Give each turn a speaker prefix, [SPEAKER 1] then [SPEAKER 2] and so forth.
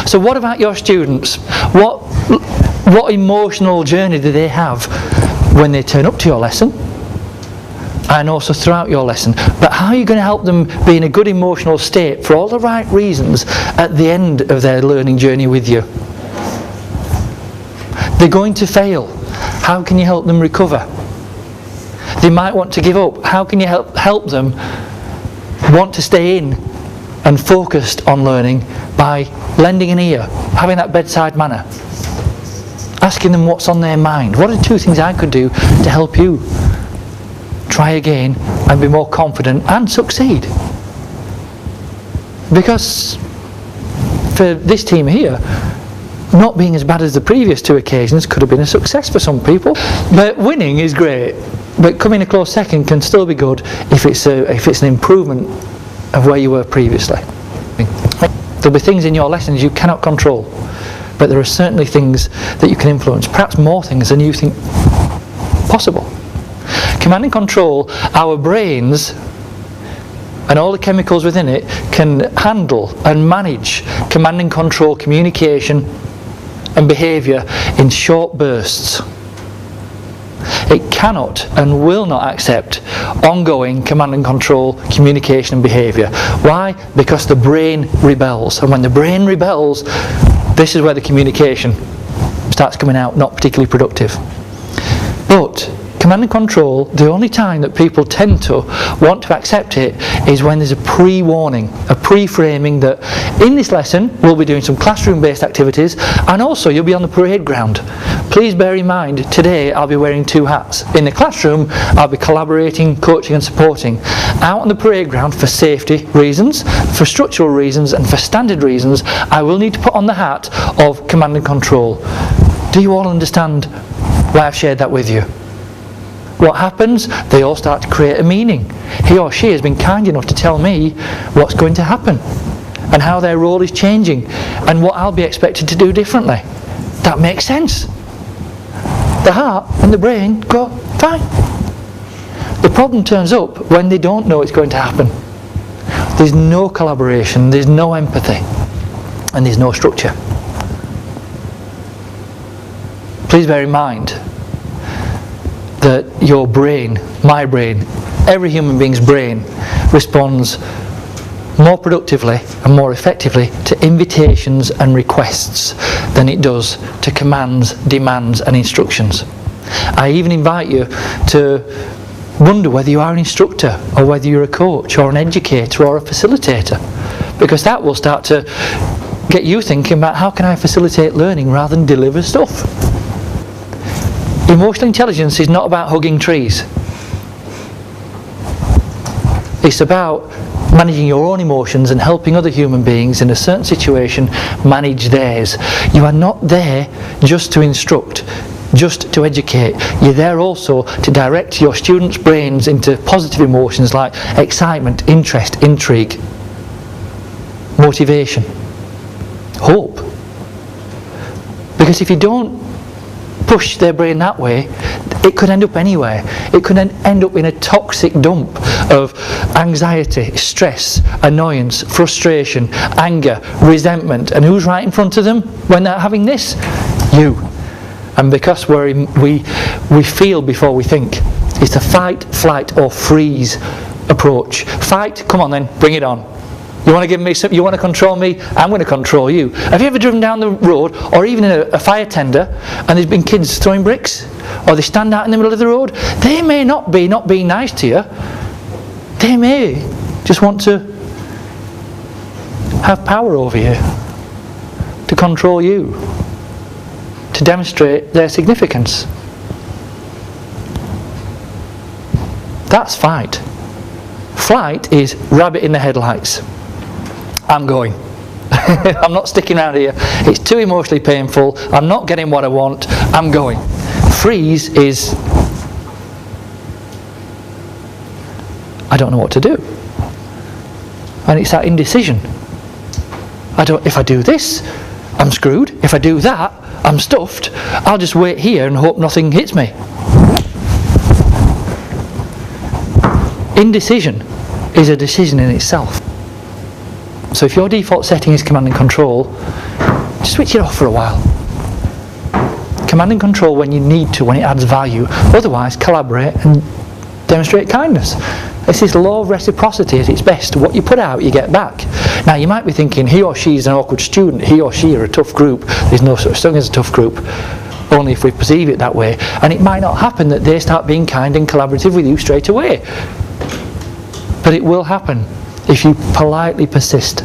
[SPEAKER 1] So what about your students? What emotional journey do they have when they turn up to your lesson? And also throughout your lesson. But how are you going to help them be in a good emotional state for all the right reasons at the end of their learning journey with you? They're going to fail. How can you help them recover? They might want to give up. How can you help them want to stay in and focused on learning by lending an ear, having that bedside manner, asking them what's on their mind? What are 2 things I could do to help you try again and be more confident and succeed? Because for this team here, not being as bad as the previous 2 occasions could have been a success for some people. But winning is great, but coming a close second can still be good if it's an improvement of where you were previously. There'll be things in your lessons you cannot control, but there are certainly things that you can influence, perhaps more things than you think possible. Command and control, our brains and all the chemicals within it can handle and manage command and control communication and behaviour in short bursts. It cannot and will not accept ongoing command and control communication and behaviour. Why? Because the brain rebels, and when the brain rebels, this is where the communication starts coming out not particularly productive. But command and control, the only time that people tend to want to accept it is when there's a pre-warning, a pre-framing that in this lesson we'll be doing some classroom-based activities and also you'll be on the parade ground. Please bear in mind, today I'll be wearing 2 hats. In the classroom I'll be collaborating, coaching and supporting. Out on the parade ground, for safety reasons, for structural reasons and for standard reasons, I will need to put on the hat of command and control. Do you all understand why I've shared that with you? What happens? They all start to create a meaning. He or she has been kind enough to tell me what's going to happen and how their role is changing and what I'll be expected to do differently. That makes sense. The heart and the brain go fine. The problem turns up when they don't know it's going to happen. There's no collaboration, there's no empathy, and there's no structure. Please bear in mind that your brain, my brain, every human being's brain responds more productively and more effectively to invitations and requests than it does to commands, demands and instructions. I even invite you to wonder whether you are an instructor or whether you're a coach or an educator or a facilitator, because that will start to get you thinking about how can I facilitate learning rather than deliver stuff. Emotional intelligence is not about hugging trees. It's about managing your own emotions and helping other human beings in a certain situation manage theirs. You are not there just to instruct, just to educate. You're there also to direct your students' brains into positive emotions like excitement, interest, intrigue, motivation, hope. Because if you don't push their brain that way, it could end up anywhere. It could end up in a toxic dump of anxiety, stress, annoyance, frustration, anger, resentment. And who's right in front of them when they're having this? You. And because we feel before we think, it's the fight, flight or freeze approach. Fight, come on then, bring it on. You want to give me some, you want to control me? I'm going to control you. Have you ever driven down the road or even in a fire tender and there's been kids throwing bricks? Or they stand out in the middle of the road? They may not be being nice to you. They may just want to have power over you, to control you, to demonstrate their significance. That's fight. Flight is rabbit in the headlights. I'm going. I'm not sticking around here. It's too emotionally painful. I'm not getting what I want. I'm going. Freeze is, I don't know what to do. And it's that indecision. If I do this, I'm screwed. If I do that, I'm stuffed. I'll just wait here and hope nothing hits me. Indecision is a decision in itself. So if your default setting is command and control, just switch it off for a while. Command and control when you need to, when it adds value. Otherwise, collaborate and demonstrate kindness. This is law of reciprocity at its best. What you put out, you get back. Now, you might be thinking, he or she is an awkward student, he or she are a tough group. There's no such thing as a tough group, only if we perceive it that way. And it might not happen that they start being kind and collaborative with you straight away. But it will happen if you politely persist.